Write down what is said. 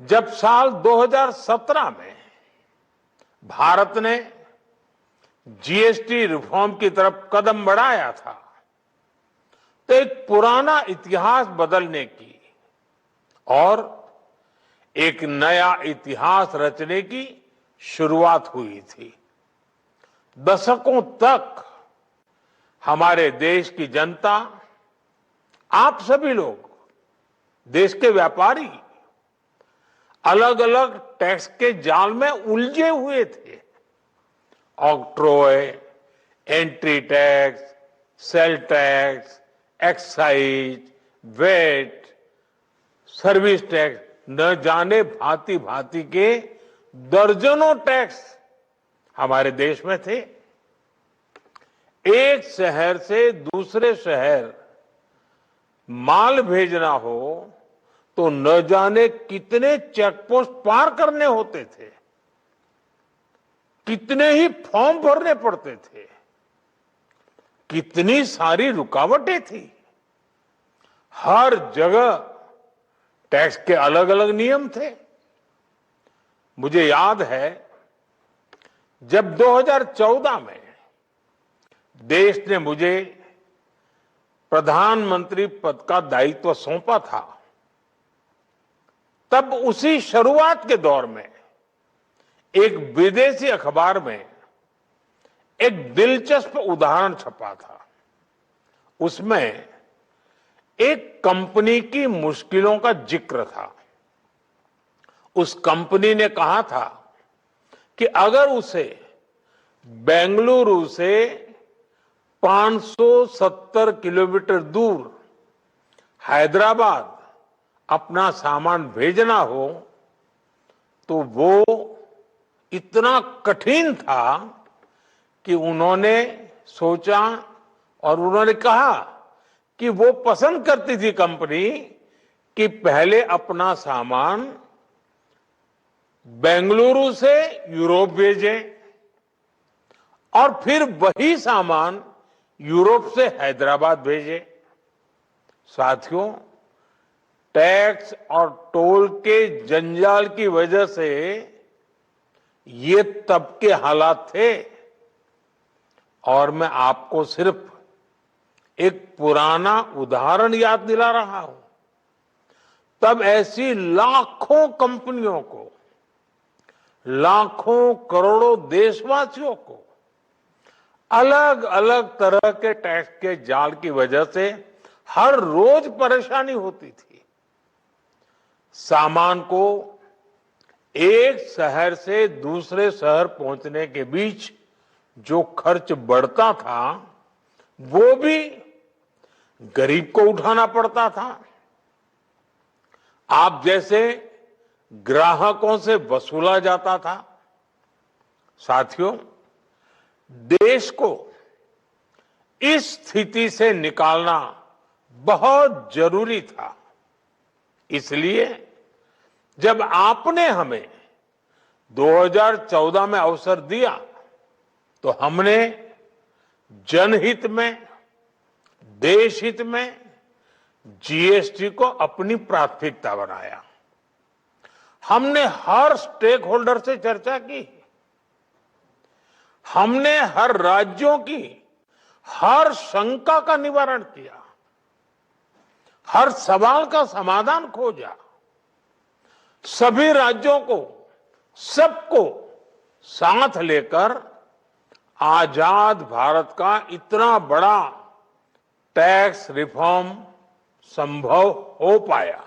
जब साल 2017 में भारत ने जीएसटी रिफॉर्म की तरफ कदम बढ़ाया था, तो एक पुराना इतिहास बदलने की और एक नया इतिहास रचने की शुरुआत हुई थी। दशकों तक हमारे देश की जनता, आप सभी लोग, देश के व्यापारी अलग अलग टैक्स के जाल में उलझे हुए थे। Octroi, entry tax, sale tax, excise, VAT, service tax, न जाने भांति भांति के दर्जनों टैक्स हमारे देश में थे। एक शहर से दूसरे शहर माल भेजना हो तो न जाने कितने चेकपोस्ट पार करने होते थे, कितने ही फॉर्म भरने पड़ते थे, कितनी सारी रुकावटें थी। हर जगह टैक्स के अलग अलग नियम थे। मुझे याद है जब 2014 में देश ने मुझे प्रधानमंत्री पद का दायित्व सौंपा था, तब उसी शुरुआत के दौर में एक विदेशी अखबार में एक दिलचस्प उदाहरण छपा था। उसमें एक कंपनी की मुश्किलों का जिक्र था। उस कंपनी ने कहा था कि अगर उसे बेंगलुरु से 570 किलोमीटर दूर हैदराबाद अपना सामान भेजना हो तो वो इतना कठिन था कि उन्होंने सोचा और उन्होंने कहा कि वो पसंद करती थी कंपनी कि पहले अपना सामान बेंगलुरु से यूरोप भेजे और फिर वही सामान यूरोप से हैदराबाद भेजे। साथियों, टैक्स और टोल के जंजाल की वजह से ये तब के हालात थे। और मैं आपको सिर्फ एक पुराना उदाहरण याद दिला रहा हूं। तब ऐसी लाखों कंपनियों को, लाखों करोड़ों देशवासियों को अलग अलग तरह के टैक्स के जाल की वजह से हर रोज परेशानी होती थी। सामान को एक शहर से दूसरे शहर पहुंचने के बीच जो खर्च बढ़ता था, वो भी गरीब को उठाना पड़ता था। आप जैसे ग्राहकों से वसूला जाता था। साथियों, देश को इस स्थिति से निकालना बहुत जरूरी था। इसलिए जब आपने हमें 2014 में अवसर दिया तो हमने जनहित में, देशहित में जीएसटी को अपनी प्राथमिकता बनाया। हमने हर स्टेक होल्डर से चर्चा की। हमने हर राज्यों की हर शंका का निवारण किया, हर सवाल का समाधान खोजा। सभी राज्यों को, सबको साथ लेकर आजाद भारत का इतना बड़ा टैक्स रिफॉर्म संभव हो पाया।